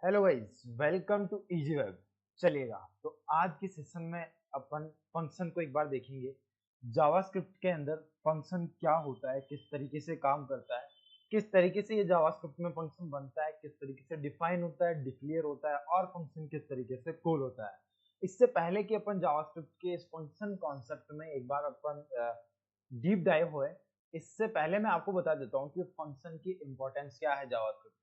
Hello guys, welcome to Easy Web. चलिएगा तो आज के सेशन में अपन फंक्शन को एक बार देखेंगे। जावास्क्रिप्ट के अंदर फंक्शन क्या होता है, किस तरीके से काम करता है, किस तरीके से ये जावास्क्रिप्ट में फंक्शन बनता है, किस तरीके से डिफाइन होता है, डिक्लेयर होता है और फंक्शन किस तरीके से कॉल होता है। इससे पहले कि अपन जावास्क्रिप्ट के इस फंक्शन कॉन्सेप्ट में एक बार अपन डीप डाइव होए, इससे पहले मैं आपको बता देता हूँ कि फंक्शन की इंपॉर्टेंस क्या है जावास्क्रिप्ट में।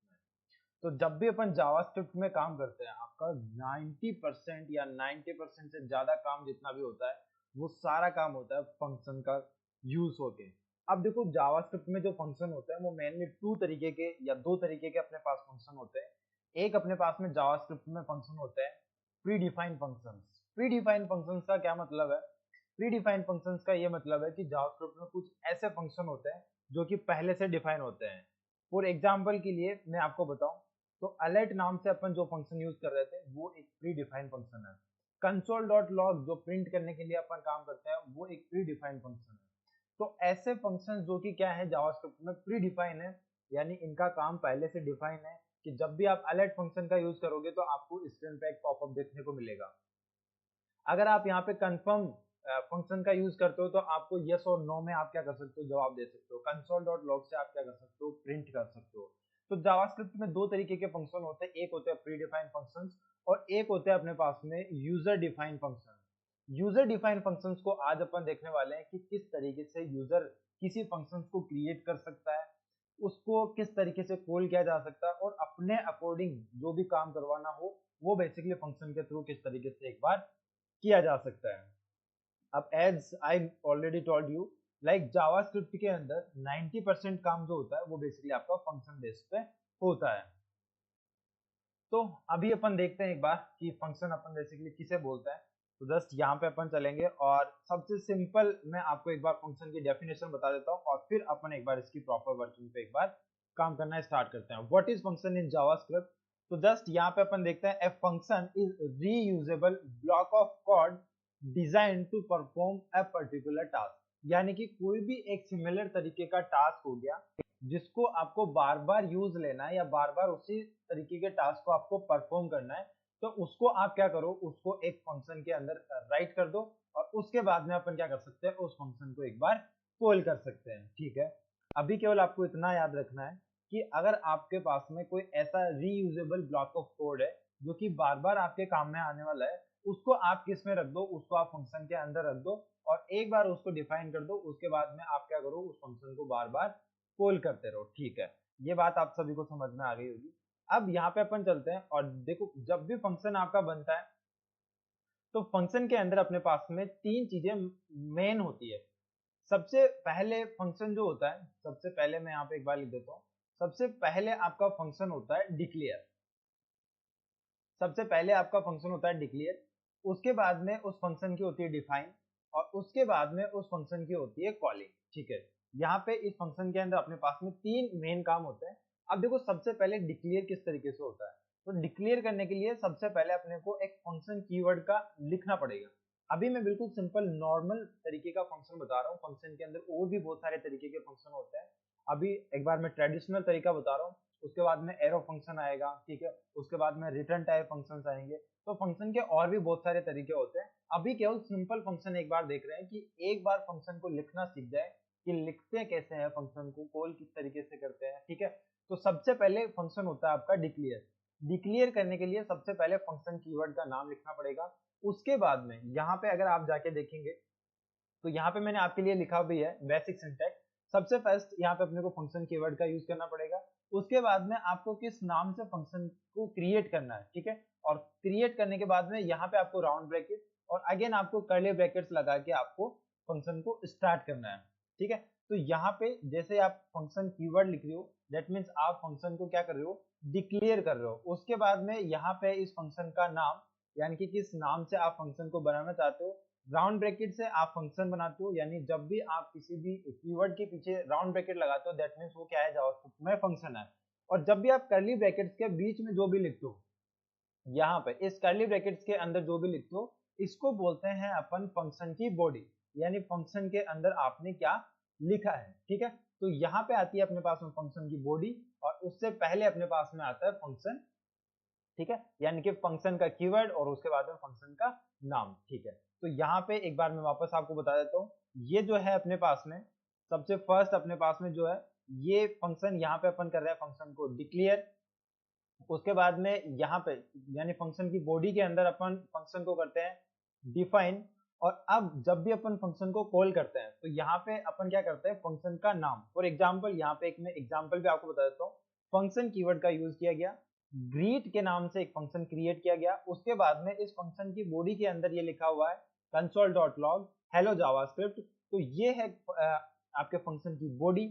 तो जब भी अपन जावास्क्रिप्ट में काम करते हैं, आपका 90% या 90% से ज्यादा काम जितना भी होता है वो सारा काम होता है फंक्शन का यूज होके। अब देखो, जावास्क्रिप्ट में जो फंक्शन होते हैं वो मेनली टू तरीके के या दो तरीके के अपने पास फंक्शन होते हैं। एक अपने पास में जावास्क्रिप्ट में फंक्शन होते हैं pre defined functions. Pre defined functions का क्या मतलब है? प्री डिफाइंड फंक्शंस का ये मतलब है कि जावास्क्रिप्ट में कुछ ऐसे फंक्शन होते हैं जो कि पहले से डिफाइन होते हैं। फॉर एग्जाम्पल के लिए मैं आपको बताऊं तो अलर्ट नाम से अपन जो फंक्शन यूज कर रहे थे वो एक प्री डिफाइंड फंक्शन है। कंसोल डॉट लॉग जो प्रिंट करने के लिए अपन काम करते हैं वो एक प्री डिफाइंड फंक्शन है। तो ऐसे फंक्शन जो कि क्या है जावास्क्रिप्ट में प्री डिफाइन है, यानी इनका काम पहले से डिफाइन है कि जब भी आप अलर्ट फंक्शन का यूज करोगे तो आपको स्क्रीन पे एक पॉपअप देखने को मिलेगा। अगर आप यहाँ पे कंफर्म फंक्शन का यूज करते हो तो आपको यस और नो में आप क्या कर सकते हो, जवाब दे सकते हो। कंसोल डॉट लॉग से आप क्या कर सकते हो, प्रिंट कर सकते हो। तो जावास्क्रिप्ट में दो तरीके के फंक्शन होते हैं, एक होते हैं प्री डिफाइंड फंक्शंस और एक होते हैं अपने पास में user defined function. User defined functions को आज अपन देखने वाले हैं कि किस तरीके से यूजर किसी फंक्शन को क्रिएट कर सकता है, उसको किस तरीके से कॉल किया जा सकता है और अपने अकॉर्डिंग जो भी काम करवाना हो वो बेसिकली फंक्शन के थ्रू किस तरीके से एक बार किया जा सकता है। अब as I already told you, like JavaScript के अंदर 90% काम जो होता है वो बेसिकली आपका फंक्शन बेस पे होता है। तो अभी अपन देखते हैं एक बार कि फंक्शन अपन बेसिकली किसे बोलते हैं। तो जस्ट यहाँ पे अपन चलेंगे और सबसे सिंपल मैं आपको एक बार फंक्शन की डेफिनेशन बता देता हूँ और फिर अपन एक बार इसकी प्रॉपर वर्किंग पे एक बार काम करना स्टार्ट करते हैं। What is function in JavaScript? तो जस्ट यहाँ पे अपन देखते हैं, a function is reusable block of code design to perform a particular task. यानी कि कोई भी एक सिमिलर तरीके का टास्क हो गया जिसको आपको बार बार यूज लेना है या बार बार उसी तरीके के टास्क को आपको परफॉर्म करना है, तो उसको आप क्या करो, उसको एक फंक्शन के अंदर राइट कर दो और उसके बाद में अपन क्या कर सकते हैं, उस फंक्शन को एक बार कॉल कर सकते हैं। ठीक है, अभी केवल आपको इतना याद रखना है कि अगर आपके पास में कोई ऐसा रीयूजेबल ब्लॉक ऑफ कोड है जो कि बार बार आपके काम में आने वाला है, उसको आप किस में रख दो, उसको आप फंक्शन के अंदर रख दो और एक बार उसको डिफाइन कर दो। उसके बाद में आप क्या करो, उस फंक्शन को बार बार कॉल करते रहो। ठीक है, ये बात आप सभी को समझ में आ गई होगी। अब यहाँ पे अपन चलते हैं और देखो, जब भी फंक्शन आपका बनता है तो फंक्शन के अंदर अपने पास में तीन चीजें मेन होती है। सबसे पहले फंक्शन जो होता है, सबसे पहले मैं यहाँ पे एक बार लिख देता हूँ, सबसे पहले आपका फंक्शन होता है डिक्लेयर। सबसे पहले आपका फंक्शन होता है डिक्लेयर, उसके बाद में उस फंक्शन की होती है डिफाइन और उसके बाद में उस फंक्शन की होती है कॉलिंग। ठीक है, यहाँ पे इस फंक्शन के अंदर अपने पास में तीन मेन काम होते हैं। अब देखो, सबसे पहले डिक्लेयर किस तरीके से होता है। तो डिक्लेयर करने के लिए सबसे पहले अपने को एक फंक्शन कीवर्ड का लिखना पड़ेगा। अभी मैं बिल्कुल सिंपल नॉर्मल तरीके का फंक्शन बता रहा हूँ, फंक्शन के अंदर और भी बहुत सारे तरीके के फंक्शन होते हैं। अभी एक बार मैं ट्रेडिशनल तरीका बता रहा हूँ, उसके बाद में एरो फंक्शन आएगा। ठीक है, उसके बाद में रिटर्न टाइप फंक्शंस आएंगे। तो फंक्शन के और भी बहुत सारे तरीके होते हैं। अभी केवल सिंपल फंक्शन एक बार देख रहे हैं कि एक बार फंक्शन को लिखना सीख जाए कि लिखते कैसे हैं, फंक्शन को कॉल किस तरीके से करते हैं। ठीक है, तो सबसे पहले फंक्शन होता है आपका डिक्लेयर। डिक्लेयर करने के लिए सबसे पहले फंक्शन कीवर्ड का नाम लिखना पड़ेगा। उसके बाद में यहाँ पे अगर आप जाके देखेंगे तो यहाँ पे मैंने आपके लिए लिखा भी है बेसिक सिंटैक्स। सबसे फर्स्ट यहाँ पे अपने को फंक्शन कीवर्ड का यूज करना पड़ेगा। उसके बाद में आपको किस नाम से फंक्शन को क्रिएट करना है। ठीक है, और क्रिएट करने के बाद में यहाँ पे आपको राउंड ब्रैकेट और अगेन आपको कर्ली ब्रैकेट्स लगा के आपको फंक्शन को स्टार्ट करना है। ठीक है, तो यहाँ पे जैसे आप फंक्शन कीवर्ड लिख रहे हो, दैट मीन्स आप फंक्शन को क्या कर रहे हो, डिक्लेयर कर रहे हो। उसके बाद में यहाँ पे इस फंक्शन का नाम, यानी कि किस नाम से आप फंक्शन को बनाना चाहते हो, राउंड ब्रैकेट से आप फंक्शन बनाते हो। यानी जब भी आप किसी भी कीवर्ड के पीछे राउंड ब्रैकेट लगाते हो, दैट मीन्स वो क्या है, जावास्क्रिप्ट में फंक्शन है। और जब भी आप कर्ली ब्रैकेट्स के बीच में जो भी लिखते हो, यहाँ पे इस कर्ली ब्रैकेट्स के अंदर जो भी लिखते हो, इसको बोलते हैं अपन फंक्शन की बॉडी। यानी फंक्शन के अंदर आपने क्या लिखा है। ठीक है, तो यहाँ पे आती है अपने पास में फंक्शन की बॉडी और उससे पहले अपने पास में आता है फंक्शन ठीक है, यानी कि फंक्शन का कीवर्ड और उसके बाद में फंक्शन का नाम। ठीक है, तो यहाँ पे एक बार मैं वापस आपको बता देता हूँ, ये जो है अपने पास में सबसे फर्स्ट अपने पास में जो है ये फंक्शन, यहाँ पे अपन कर रहे हैं फंक्शन को डिक्लेयर। उसके बाद में यहाँ पे यानी फंक्शन की बॉडी के अंदर अपन फंक्शन को करते हैं डिफाइन। और अब जब भी अपन फंक्शन को कॉल करते हैं तो यहाँ पे अपन क्या करते हैं, फंक्शन का नाम। फॉर एग्जांपल यहाँ पे एक मैं एग्जांपल भी आपको बता देता हूँ, फंक्शन कीवर्ड का यूज किया गया, ग्रीट के नाम से एक फंक्शन क्रिएट किया गया। उसके बाद में इस फंक्शन की बॉडी के अंदर ये लिखा हुआ है console.log hello जावास्क्रिप्ट। तो ये है आपके फंक्शन की बॉडी।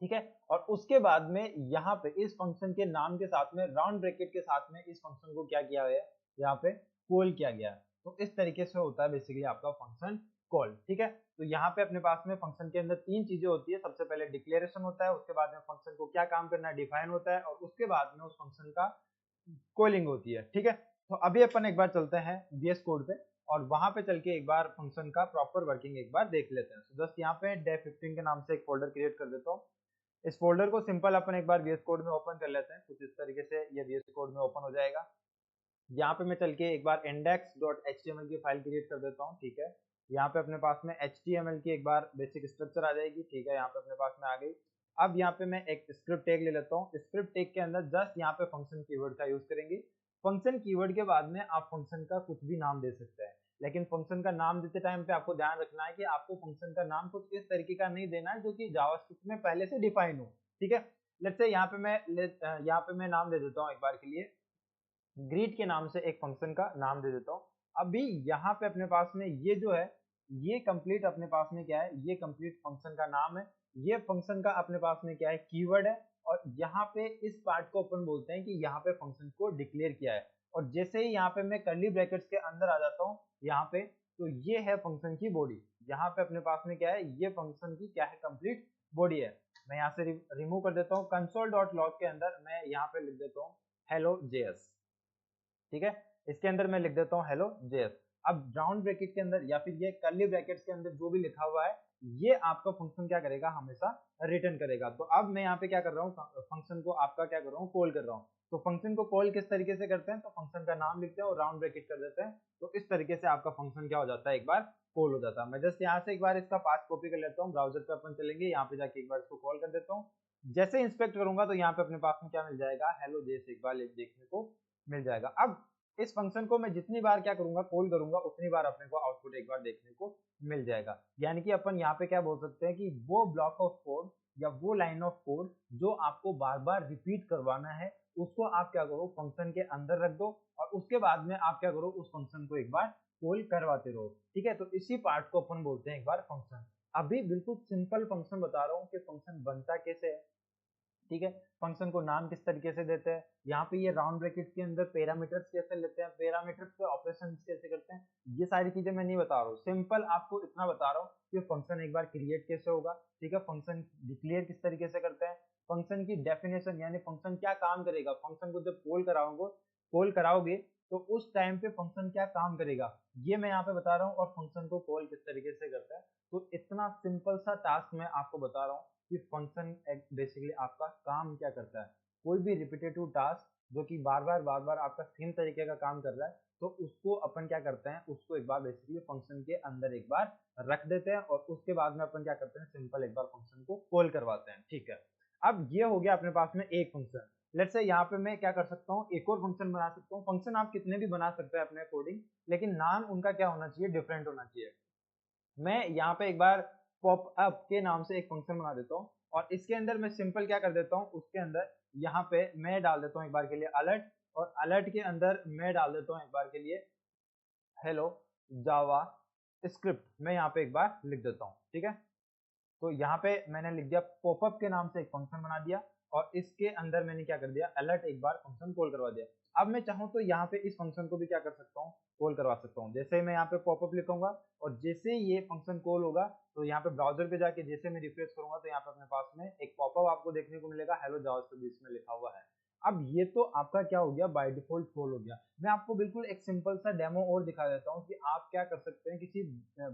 ठीक है, और उसके बाद में यहाँ पे इस फंक्शन के नाम के साथ में राउंड ब्रैकेट के साथ में इस फंक्शन को क्या किया गया है, यहाँ पे कॉल किया गया है। तो इस तरीके से होता है बेसिकली आपका फंक्शन कॉल। ठीक है, तो यहाँ पे अपने पास में फंक्शन के अंदर तीन चीजें होती है, सबसे पहले डिक्लेरेशन होता है, उसके बाद में फंक्शन को क्या काम करना है डिफाइन होता है, और उसके बाद में उस फंक्शन का कॉलिंग होती है। ठीक है, तो अभी अपन एक बार चलते हैं VS कोड पे और वहां पे चल के एक बार फंक्शन का प्रॉपर वर्किंग एक बार देख लेते हैं। तो जस्ट यहाँ पे dev15 के नाम से एक फोल्डर क्रिएट कर देता हूँ। इस फोल्डर को सिंपल अपन एक बार VS कोड में ओपन कर लेते हैं, कुछ इस तरीके से ये VS कोड में ओपन हो जाएगा। यहाँ पे मैं चल के एक बार index.html की फाइल क्रिएट कर देता हूँ। ठीक है, यहाँ पे अपने पास में HTML की एक बार बेसिक स्ट्रक्चर आ जाएगी। ठीक है, यहाँ पे अपने पास में आ गई। अब यहाँ पे मैं एक स्क्रिप्ट टैग ले लेता हूँ। स्क्रिप्ट टैग के अंदर जस्ट यहाँ पे फंक्शन कीवर्ड का यूज करेंगे। फंक्शन कीवर्ड के बाद में आप फंक्शन का कुछ भी नाम दे सकते हैं, लेकिन फंक्शन का नाम देते टाइम पे आपको ध्यान रखना है कि आपको फंक्शन का नाम कुछ इस तरीके का नहीं देना है जो कि जावास्क्रिप्ट में पहले से डिफाइन हो। ठीक है, लेट्स से यहाँ पे मैं नाम दे देता हूँ एक बार के लिए, ग्रीट के नाम से एक फंक्शन का नाम दे देता हूँ। अभी यहाँ पे अपने पास में ये जो है ये कंप्लीट अपने पास में क्या है, ये कंप्लीट फंक्शन का नाम है, ये फंक्शन का अपने पास में क्या है कीवर्ड है। और यहाँ पे इस पार्ट को अपन बोलते हैं कि यहाँ पे फंक्शन को डिक्लेयर किया है। और जैसे ही यहाँ पे मैं कर्ली ब्रैकेट्स के अंदर आ जाता हूँ यहाँ पे, तो ये है फंक्शन की बॉडी। यहाँ पे अपने पास में क्या है, ये फंक्शन की क्या है कंप्लीट बॉडी है। मैं यहाँ से रिमूव कर देता हूँ, console.log के अंदर मैं यहाँ पे लिख देता हूँ hello js। ठीक है, इसके अंदर मैं लिख देता हूँ हेलो जेएस। अब राउंड ब्रैकेट के अंदर या फिर ये कर्ली ब्रैकेट्स के अंदर जो भी लिखा हुआ है ये आपका फंक्शन क्या करेगा, हमेशा रिटर्न करेगा। तो अब मैं यहाँ पे क्या कर रहा हूँ, फंक्शन को आपका क्या कर रहा हूँ, कॉल कर रहा हूँ। तो फंक्शन को कॉल किस तरीके से करते हैं, तो फंक्शन का नाम लिखते हैं और राउंड ब्रैकेट कर देते हैं। तो इस तरीके से आपका फंक्शन क्या हो जाता है, एक बार कॉल हो जाता है। मैं जस्ट यहाँ से एक बार इसका पाथ कॉपी कर लेता हूँ, ब्राउजर पे अपन चलेंगे, यहाँ पे जाके एक बार इसको कॉल कर देता हूँ। जैसे इंस्पेक्ट करूंगा तो यहाँ पे अपने पास में क्या मिल जाएगा, हेलो जेएस एक बार देखने को मिल जाएगा। अब इस फंक्शन को मैं जितनी बार क्या करूंगा, कॉल करूंगा, उतनी बार अपने को आउटपुट एक बार देखने को मिल जाएगा। यानी कि अपन यहाँ पे क्या बोल सकते हैं कि वो ब्लॉक ऑफ कोड या वो लाइन ऑफ कोड जो आपको बार बार रिपीट करवाना है उसको आप क्या करो, फंक्शन के अंदर रख दो और उसके बाद में आप क्या करो, उस फंक्शन को एक बार कॉल करवाते रहो। ठीक है, तो इसी पार्ट को अपन बोलते हैं एक बार फंक्शन। अभी बिल्कुल सिंपल फंक्शन बता रहा हूँ कि फंक्शन बनता कैसे है। ठीक है, फंक्शन को नाम किस तरीके से देते हैं, यहाँ पे ये राउंड ब्रैकेट के अंदर पैरामीटर्स कैसे लेते हैं, पैरामीटर्स पे ऑपरेशन कैसे करते हैं, ये सारी चीजें मैं नहीं बता रहा हूँ। सिंपल आपको इतना बता रहा हूँ कि फंक्शन एक बार क्रिएट कैसे होगा। ठीक है, फंक्शन डिक्लेयर किस तरीके से करते हैं, फंक्शन की डेफिनेशन यानी फंक्शन क्या काम करेगा, फंक्शन को जब कॉल कराओगे तो उस टाइम पे फंक्शन क्या काम करेगा ये मैं यहाँ पे बता रहा हूँ, और फंक्शन को कॉल किस तरीके से करता है। तो इतना सिंपल सा टास्क मैं आपको बता रहा हूँ कि फंक्शन बेसिकली आपका काम क्या करता है। कोई भी रिपीटेटिव टास्क जो कि बार बार आपका सेम तरीके का काम कर रहा है, तो उसको अपन क्या करते हैं, उसको एक बार बेसिकली फंक्शन के अंदर एक बार रख देते हैं और उसके बाद में अपन क्या करते हैं, सिंपल एक बार फंक्शन को कॉल करवाते हैं। ठीक है, अब ये हो गया अपने पास में एक फंक्शन। लेट्स से यहाँ पे मैं क्या कर सकता हूँ, एक और फंक्शन बना सकता हूँ। फंक्शन आप कितने भी बना सकते हैं अपने अकॉर्डिंग, लेकिन नाम उनका क्या होना चाहिए, डिफरेंट होना चाहिए। मैं यहाँ पे एक बार पॉप अप के नाम से एक फंक्शन बना देता हूँ और इसके अंदर मैं सिंपल क्या कर देता हूँ, उसके अंदर यहाँ पे मैं डाल देता हूँ एक बार के लिए अलर्ट, और अलर्ट के अंदर मैं डाल देता हूँ एक बार के लिए हेलो जावा स्क्रिप्ट, मैं यहाँ पे एक बार लिख देता हूँ। ठीक है, तो यहाँ पे मैंने लिख दिया पॉपअप के नाम से एक फंक्शन बना दिया और इसके अंदर मैंने क्या कर दिया, अलर्ट एक बार फंक्शन कॉल करवा दिया। अब मैं चाहूँ तो यहाँ पे इस फंक्शन को भी क्या कर सकता हूँ, कॉल करवा सकता हूँ। जैसे मैं यहाँ पे पॉपअप लिखूंगा और जैसे ही ये फंक्शन कॉल होगा तो यहाँ पे ब्राउजर पे जाके जैसे मैं रिफ्रेश करूंगा तो यहाँ पे अपने पास में एक पॉपअप आपको देखने को मिलेगा, हेलो जावास्क्रिप्ट इसमें लिखा हुआ है। अब ये तो आपका क्या हो गया, बाय डिफॉल्ट कॉल हो गया। मैं आपको बिल्कुल एक सिंपल सा डेमो और दिखा देता हूँ कि आप क्या कर सकते हैं, किसी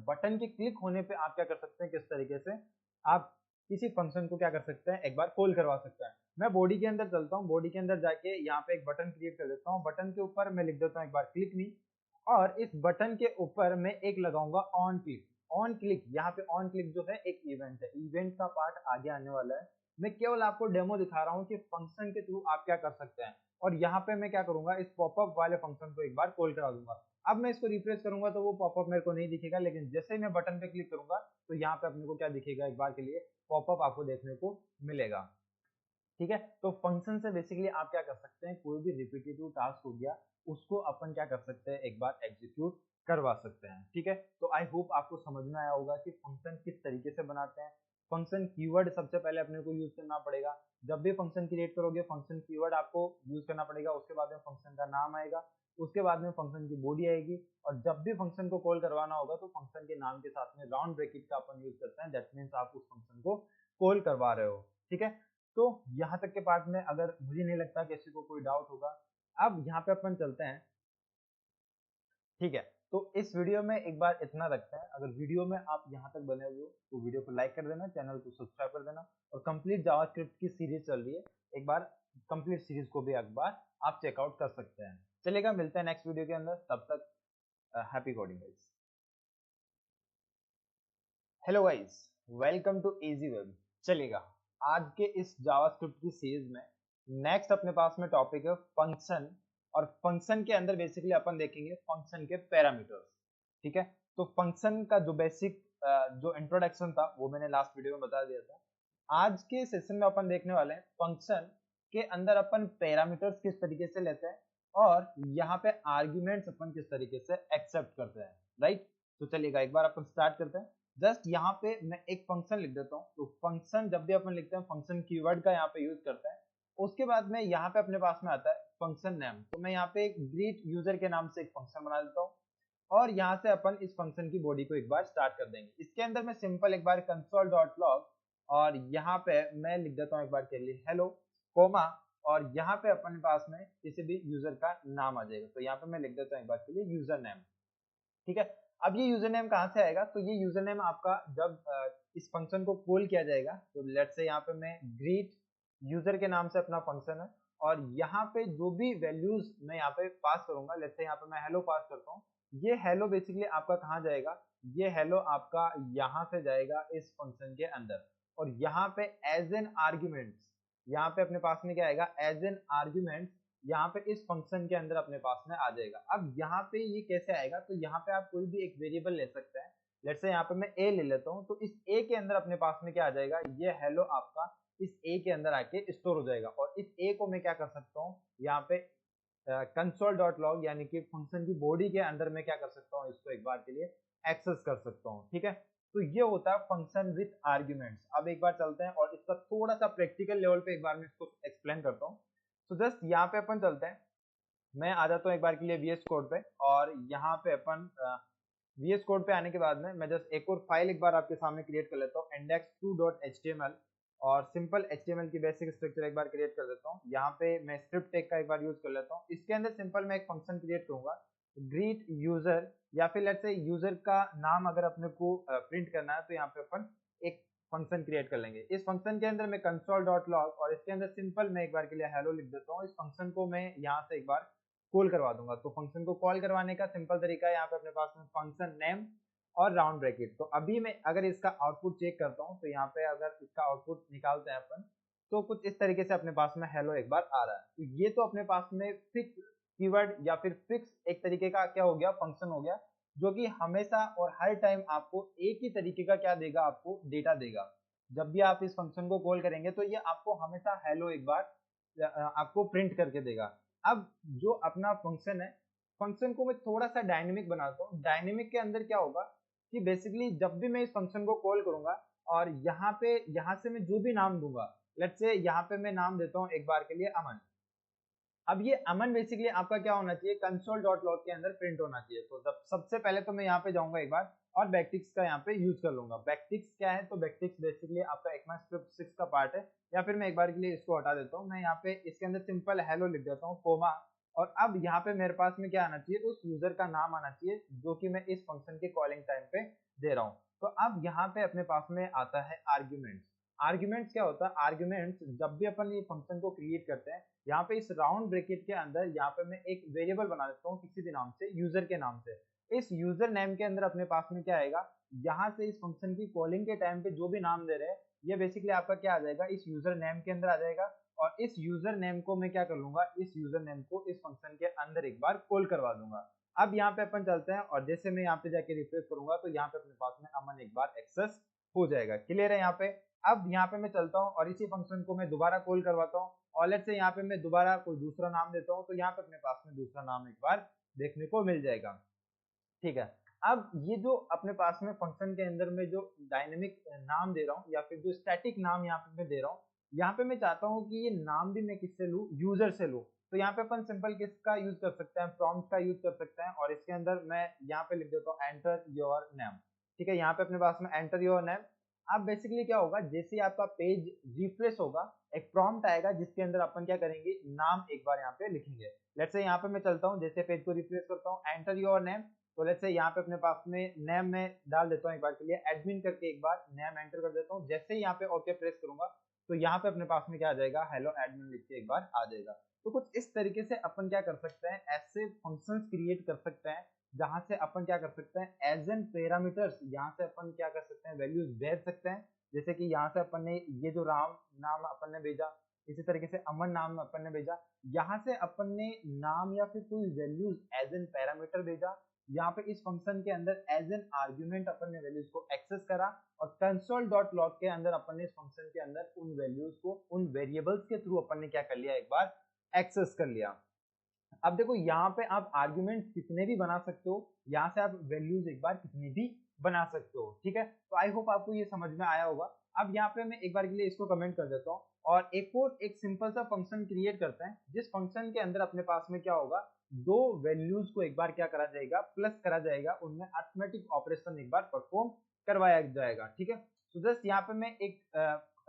बटन के क्लिक होने पे आप क्या कर सकते हैं, किस तरीके से आप किसी फंक्शन को क्या कर सकते हैं, एक बार कॉल करवा सकते हैं। मैं बॉडी के अंदर चलता हूँ, बॉडी के अंदर जाके यहाँ पे एक बटन क्रिएट कर देता हूँ। बटन के ऊपर मैं लिख देता हूँ एक बार क्लिक मी, और इस बटन के ऊपर मैं एक लगाऊंगा ऑन क्लिक। ऑन क्लिक, यहाँ पे ऑन क्लिक जो है एक इवेंट है, इवेंट का पार्ट आगे आने वाला है। मैं केवल आपको डेमो दिखा रहा हूँ कि फंक्शन के थ्रू आप क्या कर सकते हैं। और यहाँ पे मैं क्या करूंगा, इस पॉपअप वाले फंक्शन को एक बार कॉल करा दूंगा। अब मैं इसको रिफ्रेश करूंगा तो वो पॉपअप मेरे को नहीं दिखेगा, लेकिन जैसे ही मैं बटन पे क्लिक करूंगा तो यहाँ पे अपने को क्या दिखेगा, एक बार के लिए पॉपअप आपको देखने को मिलेगा। ठीक है, तो फंक्शन से बेसिकली आप क्या कर सकते हैं, कोई भी रिपीटेटिव टास्क हो गया उसको अपन क्या कर सकते हैं, एक बार एग्जीक्यूट करवा सकते हैं। ठीक है, तो आई होप आपको समझ में आया होगा कि फंक्शन किस तरीके से बनाते हैं। फंक्शन कीवर्ड सबसे पहले अपने को यूज करना पड़ेगा। जब भी फंक्शन क्रिएट करोगे फंक्शन कीवर्ड आपको यूज करना पड़ेगा। उसके बाद में फंक्शन का नाम आएगा, उसके बाद में फंक्शन की बॉडी आएगी, और जब भी फंक्शन को कॉल करवाना होगा तो फंक्शन के नाम के साथ में राउंड ब्रैकेट का अपन यूज करते हैं। दैट मीन्स आप उस फंक्शन को कॉल करवा रहे हो। ठीक है, तो यहाँ तक के पार्ट में अगर मुझे नहीं लगता किसी को कोई डाउट होगा। अब यहाँ पे अपन चलते हैं। ठीक है, तो इस वीडियो में एक बार इतना रखते हैं। अगर वीडियो में आप यहाँ तक बने हुए हो तो वीडियो को लाइक कर देना, चैनल को सब्सक्राइब कर देना, और कंप्लीट जावास्क्रिप्ट की सीरीज चल रही है, एक बार कंप्लीट सीरीज को भी एक बार आप चेकआउट कर सकते हैं। चलेगा, मिलते हैं नेक्स्ट वीडियो के अंदर, तब तक happy coding guys. Hello guys, welcome to Easy Web. चलेगा, आज के इस जावास्क्रिप्ट की सीरीज में नेक्स्ट अपने पास में टॉपिक है फंक्शन, और फंक्शन के अंदर बेसिकली अपन देखेंगे फंक्शन के पैरामीटर्स। ठीक है, तो फंक्शन का जो बेसिक जो इंट्रोडक्शन था वो मैंने लास्ट वीडियो में बता दिया था। आज के सेशन में अपन देखने वाले हैं फंक्शन के अंदर अपन पैरामीटर्स किस तरीके से लेते हैं, और यहाँ पे आर्ग्यूमेंट्स अपन किस तरीके से एक्सेप्ट करते हैं। राइट, तो चलिएगा एक बार अपन स्टार्ट करते हैं। जस्ट यहाँ पे मैं एक फंक्शन लिख देता हूँ। तो फंक्शन जब भी अपन लिखते हैं फंक्शन कीवर्ड का यहाँ पे यूज करते हैं। उसके बाद में यहाँ पे अपने पास में आता है फंक्शन नेम। तो मैं यहाँ पे एक ग्रीट यूजर के नाम से एक फंक्शन बना देता हूँ, और यहाँ से अपन इस फंक्शन की बॉडी को एक बार स्टार्ट कर देंगे। इसके अंदर मैं सिंपल एक बार कंसोल डॉट लॉग, और यहाँ पे मैं लिख देता हूँ एक बार के लिए हेलो कोमा, और यहाँ पे अपने पास में किसी भी यूजर का नाम आ जाएगा। तो यहाँ पे मैं लिख देता हूँ एक बार के लिए यूजर नेम। ठीक है, अब ये यूजर नेम कहाँ से आएगा, तो ये यूजर नेम आपका जब इस फंक्शन को कॉल किया जाएगा, तो लेट्स से यहाँ पे मैं ग्रीट यूजर के नाम से अपना फंक्शन है, और यहाँ पे जो भी वैल्यूज मैं यहाँ पे पास करूंगा, लेट्स से यहाँ पे मैं हेलो पास करता हूँ। ये हेलो बेसिकली आपका कहाँ जाएगा, ये हेलो आपका यहाँ से जाएगा इस फंक्शन के अंदर, और यहाँ पे एज एन आर्ग्यूमेंट, यहाँ पे अपने पास में क्या आएगा, एज एन आर्ग्यूमेंट यहाँ पे इस फंक्शन के अंदर अपने पास में आ जाएगा। अब यहाँ पे ये कैसे आएगा, तो यहाँ पे आप कोई भी एक वेरिएबल ले सकते हैं। लेट्स से यहाँ पे मैं ए ले लेता हूँ, तो इस ए के अंदर अपने पास में क्या आ जाएगा, ये हेलो आपका इस ए के अंदर आके स्टोर हो जाएगा, और इस ए को मैं क्या कर सकता हूँ, यहाँ पे कंसोल डॉट लॉग यानी कि फंक्शन की बॉडी के अंदर मैं क्या कर सकता हूँ, इसको एक बार के लिए एक्सेस कर सकता हूँ। ठीक है, तो ये होता है फंक्शन विथ आर्ग्यूमेंट्स। अब एक बार चलते हैं और इसका थोड़ा सा प्रैक्टिकल लेवल पे एक बार मैं इसको एक्सप्लेन करता हूँ। तो जस्ट यहाँ पे अपन चलते हैं, मैं आ जाता हूँ एक बार के लिए VS कोड पे, और यहाँ पे अपन VS कोड पे आने के बाद में मैं जस्ट एक और फाइल एक बार आपके सामने क्रिएट कर लेता हूँ, index2.html, और सिंपल HTML की बेसिक स्ट्रक्चर एक बार क्रिएट कर देता हूँ। यहाँ पे मैं स्क्रिप्ट टैग का एक बार यूज कर लेता हूँ। इसके अंदर सिंपल मैं एक फंक्शन क्रिएट करूंगा ग्रीट यूजर, या फिर लेट्स से यूजर का नाम अगर अपने को प्रिंट करना है तो यहाँ पे अपन एक फंक्शन क्रिएट कर लेंगे। इस फंक्शन के अंदर मैं कंसोल डॉट लॉग, और इसके अंदर सिंपल मैं एक बार के लिए हेलो लिख देता हूँ। इस फंक्शन को मैं यहाँ से एक बार कॉल करवा दूंगा। तो फंक्शन को कॉल करवाने का सिंपल तरीका है, यहाँ पे अपने पास में फंक्शन नेम और राउंड ब्रैकेट। तो अभी मैं अगर इसका आउटपुट चेक करता हूँ, तो यहाँ पे अगर इसका आउटपुट निकालते हैं अपन, तो कुछ इस तरीके से अपने पास में हेलो एक बार आ रहा है। तो ये तो अपने पास में फिक्स कीवर्ड या फिर फिक्स एक तरीके का क्या हो गया, फंक्शन हो गया, जो कि हमेशा और हर टाइम आपको एक ही तरीके का क्या देगा, आपको डेटा देगा। जब भी आप इस फंक्शन को कॉल करेंगे तो ये आपको हमेशा हेलो एक बार आपको प्रिंट करके देगा। अब जो अपना फंक्शन है, फंक्शन को मैं थोड़ा सा डायनेमिक बनाता हूँ। डायनेमिक के अंदर क्या होगा कि बेसिकली जब भी मैं इस फंक्शन को कॉल करूंगा, और यहाँ से मैं जो भी नाम दूंगा, लेट्स से यहाँ पे मैं नाम देता हूँ एक बार के लिए अमन। अब ये अमन बेसिकली आपका क्या होना चाहिए, कंसोल डॉट लॉग के अंदर प्रिंट होना चाहिए। तो सबसे पहले तो मैं यहाँ पे जाऊंगा एक बार और बैकटिक्स का यहाँ पे यूज कर लूंगा। बैकटिक्स क्या है, तो बैकटिक्स बेसिकली आपका ECMAScript 6 का पार्ट है, या फिर मैं एक बार के लिए इसको हटा देता हूँ। मैं यहाँ पे इसके अंदर सिंपल हेलो लिख देता हूँ कोमा, और अब यहाँ पे मेरे पास में क्या आना चाहिए, उस यूजर का नाम आना चाहिए जो कि मैं इस फंक्शन के कॉलिंग टाइम पे दे रहा हूँ। तो अब यहाँ पे अपने पास में आता है आर्ग्यूमेंट्स। आर्ग्यूमेंट्स क्या होता है, आर्ग्यूमेंट्स जब भी अपन ये फंक्शन को क्रिएट करते हैं, यहाँ पे इस राउंड ब्रैकेट के अंदर यहाँ पे मैं एक वेरिएबल बना देता हूँ किसी भी नाम से, यूजर के नाम से। इस यूजर नेम के अंदर अपने पास में क्या आएगा, यहाँ से इस फंक्शन की कॉलिंग के टाइम पे जो भी नाम दे रहे हैं ये बेसिकली आपका क्या आ जाएगा, इस यूजर नेम के अंदर आ जाएगा। और इस यूजर नेम को मैं क्या कर लूंगा, इस यूजर नेम को इस फंक्शन के अंदर एक बार कॉल करवा दूंगा। अब यहाँ पे अपन चलते हैं और जैसे मैं यहाँ पे जाके रिफ्रेश करूंगा तो यहाँ पे अपने पास में अमन एक बार एक्सेस हो जाएगा। क्लियर है यहाँ पे। अब यहाँ पे मैं चलता हूँ और इसी फंक्शन को मैं दोबारा कॉल करवाता हूँ और लेट्स से यहाँ पे मैं दोबारा कोई दूसरा नाम देता हूँ, तो यहाँ पे अपने पास में दूसरा नाम एक बार देखने को मिल जाएगा। ठीक है। अब ये जो अपने पास में फंक्शन के अंदर में जो डायनेमिक नाम दे रहा हूँ या फिर जो स्टैटिक नाम यहाँ पे मैं दे रहा हूँ, यहाँ पे मैं चाहता हूँ कि ये नाम भी मैं किससे लूँ, यूजर से लूँ। तो यहाँ पे अपन सिंपल किसका यूज कर सकते हैं, प्रॉम्प्ट का यूज कर सकते हैं और इसके अंदर मैं यहाँ पे लिख देता हूँ एंटर योर नेम। ठीक है, यहाँ पे अपने पास में एंटर योर नेम। अब बेसिकली क्या होगा, जैसे ही आपका पेज रिफ्रेश होगा एक प्रॉम्प्ट आएगा जिसके अंदर अपन क्या करेंगे, नाम एक बार यहाँ पे लिखेंगे। लेट्स से यहाँ पे मैं चलता हूँ, जैसे पेज को रिफ्रेश करता हूँ, एंटर योर नेम। तो लेट्स से यहाँ पे अपने पास में नेम में डाल देता हूँ एक बार के लिए, एडमिन करके एक बार नेम एंटर कर देता हूँ। जैसे ही यहाँ पे ओके प्रेस करूंगा तो यहाँ पे अपने पास में क्या आ जाएगा, हेलो एडमिन लिख के एक बार आ जाएगा। तो कुछ इस तरीके से अपन क्या कर सकते हैं, ऐसे फंक्शंस क्रिएट कर सकते हैं जहां से अपन क्या कर सकते हैं, एज एन पैरामीटर्स यहाँ से अपन क्या कर सकते हैं, वैल्यूज भेज सकते हैं। जैसे कि यहाँ से अपन ने ये जो राम नाम अपन ने भेजा, इसी तरीके से अमन नाम अपन ने भेजा, यहाँ से अपन ने नाम या फिर कोई वैल्यूज एज एन पैरामीटर भेजा। यहाँ पे इस फंक्शन के अंदर एज एन आर्ग्यूमेंट अपन ने वैल्यूज को एक्सेस करा और console.log के अंदर अपन ने इस फंक्शन के अंदर उन वैल्यूज को उन वेरिएबल्स के थ्रू अपन ने क्या कर लिया, एक बार एक्सेस कर लिया। अब देखो यहाँ पे आप आर्ग्यूमेंट कितने भी बना सकते हो, यहाँ से आप वैल्यूज एक बार कितनी भी बना सकते हो। ठीक है, तो आई होप आपको ये समझ में आया होगा। अब यहाँ पे मैं एक बार के लिए इसको कमेंट कर देता हूँ और एक सिंपल सा फंक्शन क्रिएट करते हैं जिस फंक्शन के अंदर अपने पास में क्या होगा, दो वैल्यूज को एक बार क्या करा जाएगा, प्लस करा जाएगा, उनमें अरिथमेटिक ऑपरेशन एक बार परफॉर्म करवाया जाएगा। ठीक है, तो जस्ट यहाँ पे मैं एक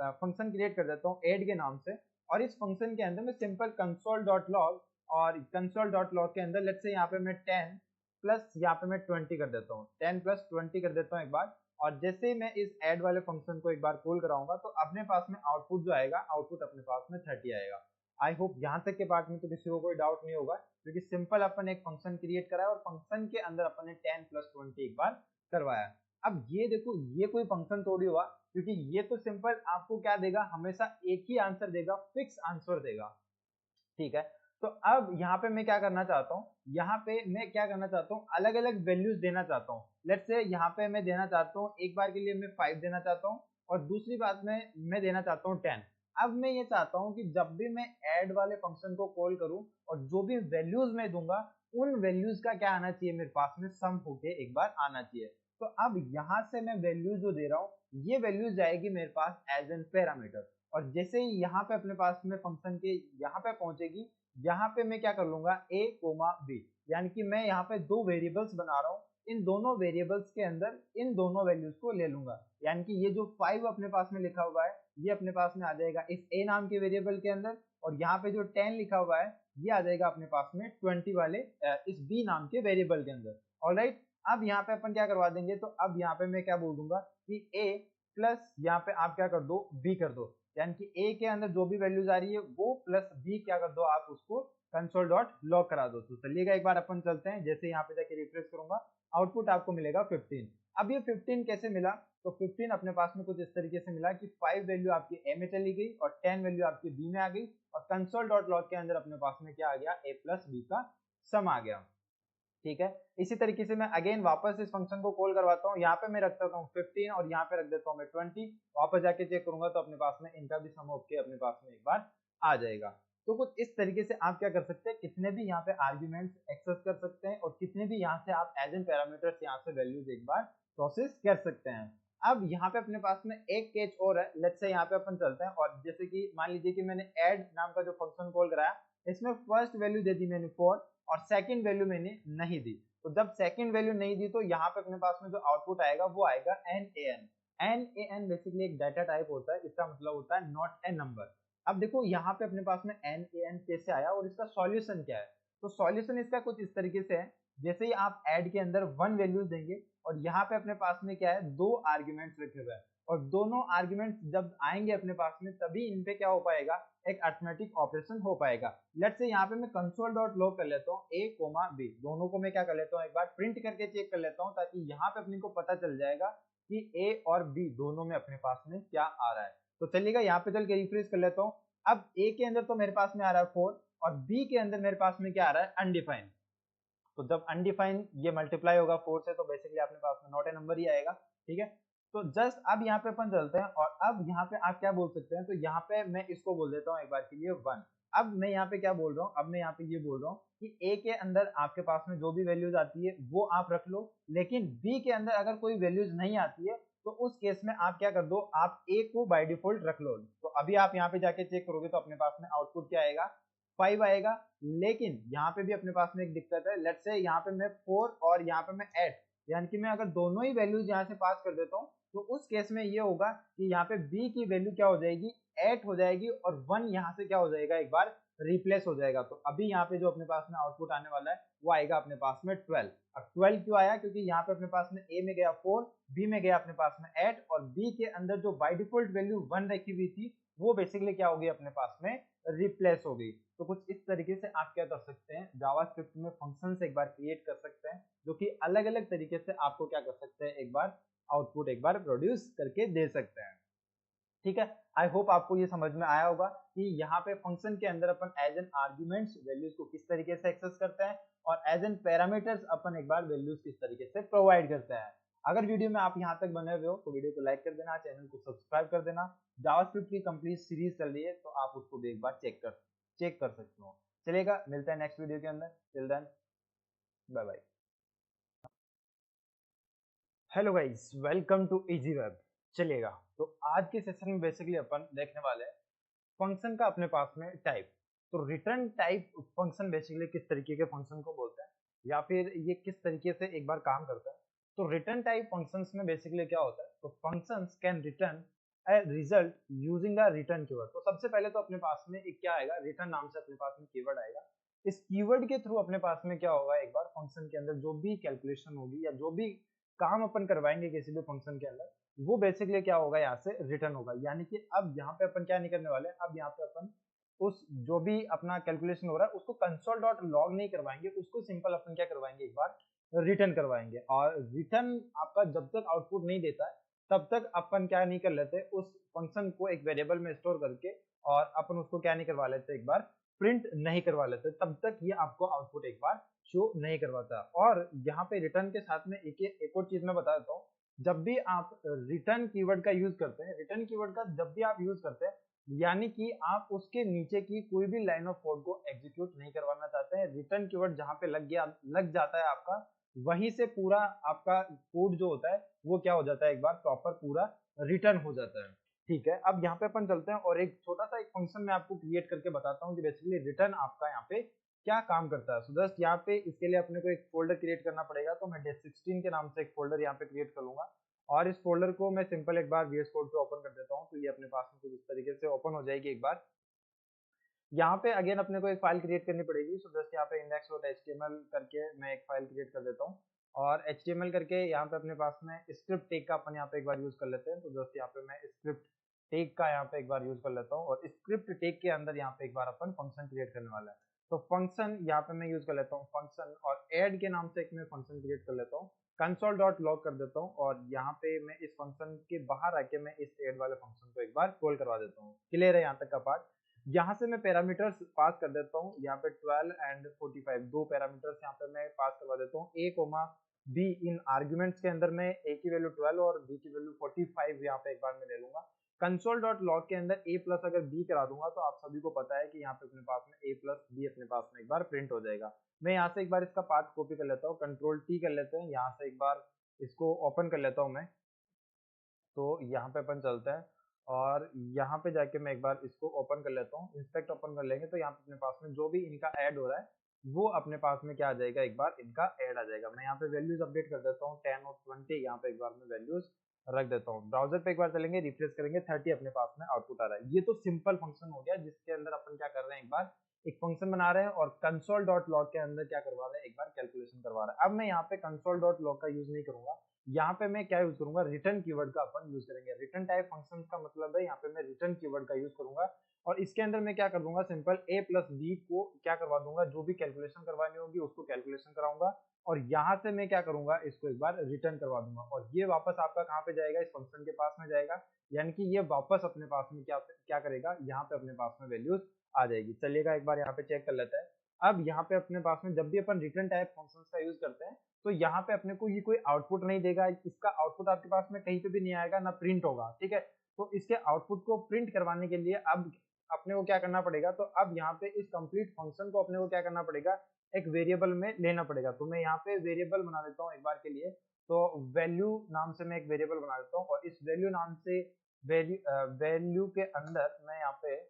फंक्शन क्रिएट कर देता हूँ ऐड के नाम से और इस फंक्शन के अंदर मैं सिंपल console.log और console.log के अंदर लेट्स से यहाँ पे मैं 10 प्लस यहाँ पे मैं 20 कर देता हूँ, 10 प्लस 20 कर देता हूँ एक बार। और जैसे ही मैं इस ऐड वाले फंक्शन को एक बार कॉल कराऊंगा तो अपने पास में आउटपुट जो आएगा, आउटपुट अपने पास में 30 आएगा। आई होप यहाँ तक के पार्ट में तो किसी को कोई डाउट नहीं होगा, क्योंकि सिंपल अपन एक फंक्शन क्रिएट करा है और फंक्शन के अंदर अपन ने 10 प्लस 20 एक बार करवाया। अब ये देखो, ये कोई फंक्शन थोड़ी हुआ, क्योंकि ये तो सिंपल आपको क्या देगा, हमेशा एक ही आंसर देगा, फिक्स आंसर देगा। ठीक है, तो अब यहाँ पे मैं क्या करना चाहता हूँ, यहाँ पे मैं क्या करना चाहता हूँ, अलग अलग वैल्यूज देना चाहता हूँ। लेट्स से यहाँ पे मैं देना चाहता हूँ, एक बार के लिए मैं 5 देना चाहता हूँ और दूसरी बात में मैं देना चाहता हूँ 10। अब मैं ये चाहता हूँ कि जब भी मैं ऐड वाले फंक्शन को कॉल करूँ और जो भी वैल्यूज मैं दूंगा उन वैल्यूज का क्या आना चाहिए, मेरे पास में सम होके एक बार आना चाहिए। तो अब यहाँ से मैं वैल्यूज जो दे रहा हूँ ये वैल्यूज जाएगी मेरे पास एज एन पैरामीटर, और जैसे ही यहाँ पे अपने पास में फंक्शन के यहाँ पे पहुंचेगी, यहाँ पे मैं क्या कर लूंगा, a, b, यानी कि मैं यहाँ पे दो वेरिएबल्स बना रहा हूँ, इन दोनों वेरिएबल्स के अंदर इन दोनों वैल्यूज को ले लूंगा। यानी कि ये जो 5 अपने पास में लिखा हुआ है ये अपने पास में आ जाएगा इस a नाम के वेरिएबल के अंदर, और यहाँ पे जो 10 लिखा हुआ है ये आ जाएगा अपने पास में 20 वाले इस b नाम के वेरिएबल के अंदर। ऑलराइट, अब यहाँ पे अपन क्या करवा देंगे, तो अब यहाँ पे मैं क्या बोल दूंगा कि a प्लस यहाँ पे आप क्या कर दो, b कर दो, यानी कि a के अंदर जो भी वैल्यूज आ रही है वो प्लस b क्या कर दो, आप उसको console.log करा दो। तो चलिएगा एक बार अपन चलते हैं, जैसे यहाँ पे जाके रिफ्रेश करूंगा आउटपुट आपको मिलेगा 15। अब ये 15 कैसे मिला, तो 15 अपने पास में कुछ इस तरीके से मिला कि 5 वैल्यू आपकी a में चली गई और 10 वैल्यू आपकी b में आ गई और console.log के अंदर अपने पास में क्या आ गया, a प्लस b का सम आ गया। ठीक है, इसी तरीके से मैं अगेन वापस इस फंक्शन को कॉल करवाता हूँ, यहाँ पे मैं रख देता हूँ 15 और यहाँ पे रख देता हूँ मैं 20, वापस जाके चेक करूंगा तो अपने पास में इनका भी सम होके अपने पास में एक बार आ जाएगा। तो कुछ इस तरीके से आप क्या कर सकते हैं, कितने भी यहाँ पे आर्ग्यूमेंट्स एक्सेस कर सकते हैं और कितने भी यहाँ से आप एज एन पैरामीटर्स यहाँ से वैल्यूज एक बार प्रोसेस कर सकते हैं। अब यहाँ पे अपने पास में एक केस और है, लेट्स से यहाँ पे अपन चलते हैं और जैसे कि मान लीजिए कि मैंने ऐड नाम का जो फंक्शन कॉल कराया, इसमें फर्स्ट वैल्यू दे दी मैंने 4 और सेकंड वैल्यू मैंने नहीं दी। तो जब सेकंड वैल्यू नहीं दी तो यहाँ पे अपने पास में जो आउटपुट आएगा वो आएगा NaN। NaN बेसिकली एक डाटा टाइप होता है, इसका मतलब होता है नॉट ए नंबर। अब देखो यहाँ पे अपने पास में NaN कैसे आया और इसका सॉल्यूशन क्या है, तो सॉल्यूशन इसका कुछ इस तरीके से है, जैसे ही आप ऐड के अंदर 1 वैल्यू देंगे और यहाँ पे अपने पास में क्या है, 2 आर्ग्यूमेंट्स रखे हुए हैं, और दोनों आर्ग्यूमेंट्स जब आएंगे अपने पास में तभी इन पे क्या हो पाएगा, एक अरिथमेटिक ऑपरेशन हो पाएगा। लेट्स से यहाँ पे मैं कंसोल डॉट लॉग कर लेता हूँ a कोमा b, दोनों को मैं क्या कर लेता हूँ, एक बार प्रिंट करके चेक कर लेता हूँ, ताकि यहाँ पे अपने को पता चल जाएगा कि a और b दोनों में अपने पास में क्या आ रहा है। तो चलिएगा यहाँ पे चल के रिफ्रेश कर लेता हूँ। अब a के अंदर तो मेरे पास में आ रहा है 4 और b के अंदर मेरे पास में क्या आ रहा है, अनडिफाइंड। तो जब अनडिफाइंड ये मल्टीप्लाई होगा 4 से तो बेसिकली अपने पास में नॉट ए नंबर ही आएगा, ठीक है। तो जस्ट अब यहाँ पे अपन चलते हैं और अब यहाँ पे आप क्या बोल सकते हैं, तो यहाँ पे मैं इसको बोल देता हूँ एक बार के लिए 1। अब मैं यहाँ पे क्या बोल रहा हूँ, अब मैं यहाँ पे ये बोल रहा हूँ कि a के अंदर आपके पास में जो भी वैल्यूज आती है वो आप रख लो, लेकिन b के अंदर अगर कोई वैल्यूज नहीं आती है तो उस केस में आप क्या कर दो, आप a को बाय डिफॉल्ट रख लो। तो अभी आप यहाँ पे जाके चेक करोगे तो अपने पास में आउटपुट क्या आएगा, 5 आएगा। लेकिन यहाँ पे भी अपने पास में एक दिक्कत है, लेट्स से यहाँ पे मैं 4 और यहाँ पे मैं 8, यानी कि मैं अगर दोनों ही वैल्यूज यहाँ से पास कर देता हूँ तो उस केस में ये होगा कि यहाँ पे b की वैल्यू क्या हो जाएगी, 8 हो जाएगी और 1 यहाँ से क्या हो जाएगा, एक बार रिप्लेस हो जाएगा। तो अभी यहाँ पे जो अपने पास में आउटपुट आने वाला है वो आएगा अपने पास में 12। और 12 क्यों आया, क्योंकि यहाँ पे अपने पास में a में गया 4, b में गया अपने पास में 8 और b के अंदर जो बाय डिफॉल्ट वैल्यू 1 रखी हुई थी वो बेसिकली क्या होगी, अपने पास में रिप्लेस हो गई। तो कुछ इस तरीके से आप क्या कर सकते हैं, जावास्क्रिप्ट में फंक्शंस एक बार क्रिएट कर सकते हैं जो कि अलग अलग तरीके से आपको क्या कर सकते हैं, एक बार आउटपुट एक बार प्रोड्यूस करके दे सकते हैं, ठीक है। आई होप आपको ये समझ में आया होगा कि यहाँ पे फंक्शन के अंदर अपन एज एन आर्ग्यूमेंट्स वैल्यूज को किस तरीके से एक्सेस करते हैं और एज एन पैरामीटर्स अपन एक बार वैल्यूज किस तरीके से प्रोवाइड करते हैं। अगर वीडियो में आप यहाँ तक बने हुए हो तो वीडियो को लाइक कर देना, चैनल को सब्सक्राइब कर देना। जावास्क्रिप्ट की कंप्लीट सीरीज चल रही है तो आप उसको भी एक बार चेक कर सकते हो। चलेगा, मिलता है नेक्स्ट वीडियो के अंदर, till then bye bye. Hello guys, welcome to Easy Web. चलिएगा, तो आज के सेशन में बेसिकली अपन देखने वाले हैं फंक्शन का अपने पास में टाइप। तो रिटर्न टाइप फंक्शन बेसिकली किस तरीके के फंक्शन को बोलते हैं या फिर ये किस तरीके से एक बार काम करता है। तो रिटर्न टाइप फंक्शंस में बेसिकली क्या होता है, तो functions can return a result using a return keyword. तो सबसे पहले तो अपने पास में एक क्या आएगा, रिटर्न नाम से अपने पास में कीवर्ड आएगा। इस कीवर्ड के थ्रू अपने पास में क्या होगा, एक बार फंक्शन के अंदर जो भी कैलकुलेशन होगी या जो भी काम अपन करवाएंगे किसी भी फंक्शन के अंदर वो बेसिकली क्या होगा, यहाँ से रिटर्न होगा। यानी कि अब यहाँ पे अपन क्या नहीं करने वाले, अब यहाँ पे अपन उस जो भी अपना कैलकुलेशन हो रहा है उसको कंसोल डॉट लॉग नहीं करवाएंगे, उसको सिंपल अपन क्या करवाएंगे, एक बार रिटर्न करवाएंगे। और रिटर्न आपका जब तक आउटपुट नहीं देता है तब तक अपन क्या नहीं कर लेते, उस फंक्शन को एक वेरिएबल में स्टोर करके और अपन उसको क्या नहीं करवा लेते, एक बार प्रिंट नहीं करवा लेते, तब तक ये आपको आउटपुट एक बार शो नहीं करवाता। और यहाँ पे रिटर्न के साथ में एक और चीज मैं बता देता हूँ, जब भी आप रिटर्न कीवर्ड का यूज करते हैं, रिटर्न कीवर्ड का जब भी आप यूज करते हैं यानी कि आप उसके नीचे की कोई भी लाइन ऑफ कोड को एग्जीक्यूट नहीं करवाना चाहते हैं। रिटर्न कीवर्ड जहां पे लग जाता है आपका, वहीं से पूरा आपका कोड जो होता है वो क्या हो जाता है, एक बार प्रॉपर पूरा रिटर्न हो जाता है, ठीक है। अब यहाँ पे अपन चलते हैं और एक छोटा सा एक फंक्शन मैं आपको क्रिएट करके बताता हूँ कि बेसिकली रिटर्न आपका यहाँ पे क्या काम करता है। सो जस्ट यहाँ पे इसके लिए अपने को एक फोल्डर क्रिएट करना पड़ेगा, तो मैं डेस्ट16 के नाम से एक फोल्डर यहाँ पे क्रिएट करूंगा और इस फोल्डर को मैं सिंपल एक बार VS कोड पे ओपन कर देता हूँ। तो ये अपने पास में कुछ इस तरीके से ओपन हो जाएगी। एक बार यहाँ पे अगेन अपने को एक फाइल क्रिएट करनी पड़ेगी। सो जस्ट यहाँ पे index.html करके मैं एक फाइल क्रिएट कर देता हूँ और HTML करके यहाँ पे अपने पास में स्क्रिप्ट टैग का अपन यहाँ पे एक बार यूज कर लेते हैं। तो जस्ट यहाँ पे मैं स्क्रिप्ट टैग का यहाँ पे एक बार यूज कर लेता हूँ और स्क्रिप्ट टैग के अंदर यहाँ पे एक बार अपन फंक्शन क्रिएट करने वाला है। तो फंक्शन यहाँ पे मैं यूज कर लेता हूँ फंक्शन और ऐड के नाम से एक मैं फंक्शन क्रिएट कर लेता हूँ, कंसोल डॉट लॉग कर देता हूँ और यहाँ पे मैं इस फंक्शन के बाहर आके मैं इस ऐड वाले फंक्शन को एक बार कॉल करवा देता हूँ। क्लियर है यहाँ तक का पार्ट। यहाँ से मैं पैरामीटर्स पास कर देता हूँ, यहाँ पे 12 एंड 45 दो पैरामीटर्स यहाँ पे मैं पास करवा देता हूँ। a कोमा b इन आर्ग्यूमेंट्स के अंदर मैं a की वैल्यू 12 और b की वैल्यू 45 यहाँ पे एक बार मैं ले लूंगा। कंसोल डॉट लॉग के अंदर a प्लस अगर b करा दूंगा तो आप सभी को पता है कि यहाँ पे अपने पास में a प्लस b अपने पास में एक बार प्रिंट हो जाएगा। मैं यहाँ से एक बार इसका पाथ कॉपी कर लेता हूँ, कंट्रोल T कर लेते हैं, यहाँ से एक बार इसको ओपन कर लेता हूँ मैं। तो यहाँ पे अपन चलते हैं और यहाँ पे जाके मैं एक बार इसको ओपन कर लेता हूँ। इंस्पेक्ट ओपन कर लेंगे तो यहाँ पे अपने पास में जो भी इनका ऐड हो रहा है वो अपने पास में क्या आ जाएगा, एक बार इनका ऐड आ जाएगा। मैं यहाँ पे वैल्यूज अपडेट कर देता हूँ 10 और 20, यहाँ पे एक बार मैं वैल्यूज रख देता हूँ। ब्राउजर पे एक बार चलेंगे, रिफ्रेश करेंगे, 30 अपने पास में आउटपुट आ रहा है। ये तो सिंपल फंक्शन हो गया जिसके अंदर अपन क्या कर रहे हैं, एक बार एक फंक्शन बना रहे हैं और कंसोल डॉट लॉग के अंदर क्या करवा रहे हैं, एक बार कैलकुलेशन करवा रहे हैं। अब मैं यहाँ पे कंसोल डॉट लॉग का यूज नहीं करूंगा, यहाँ पे मैं क्या यूज करूंगा, रिटर्न कीवर्ड का अपन यूज करेंगे। रिटर्न टाइप फंक्शन का मतलब है यहाँ पे मैं रिटर्न कीवर्ड का यूज करूंगा और इसके अंदर मैं क्या कर दूंगा, सिंपल a प्लस बी को क्या करवा दूंगा, जो भी कैलकुलेशन करवानी होगी उसको कैलकुलेशन कराऊंगा और यहाँ से मैं क्या करूंगा, इसको एक बार रिटर्न करवा दूंगा और ये वापस आपका कहाँ पे जाएगा, इस फंक्शन के पास में जाएगा, यानी कि ये वापस अपने पास में क्या क्या करेगा, यहाँ पे अपने पास में वैल्यूज आ जाएगी। चलिएगा एक बार यहाँ पे चेक कर लेते हैं। अब यहाँ पे अपने पास में जब भी अपन रिटर्न टाइप फंक्शंस का यूज करते हैं तो यहाँ पे अपने को ये कोई आउटपुट नहीं देगा, इसका आउटपुट आपके पास में कहीं पे भी नहीं आएगा, ना प्रिंट होगा, ठीक है। तो इसके आउटपुट को प्रिंट करवाने के लिए अब अपने को क्या करना पड़ेगा, तो अब यहाँ पे इस कंप्लीट फंक्शन को अपने को क्या करना पड़ेगा, एक वेरिएबल में लेना पड़ेगा। तो मैं यहाँ पे वेरिएबल बना देता हूँ एक बार के लिए, तो वैल्यू नाम से मैं एक वेरिएबल बना देता हूँ और इस वैल्यू नाम से वैल्यू के अंदर मैं यहाँ पे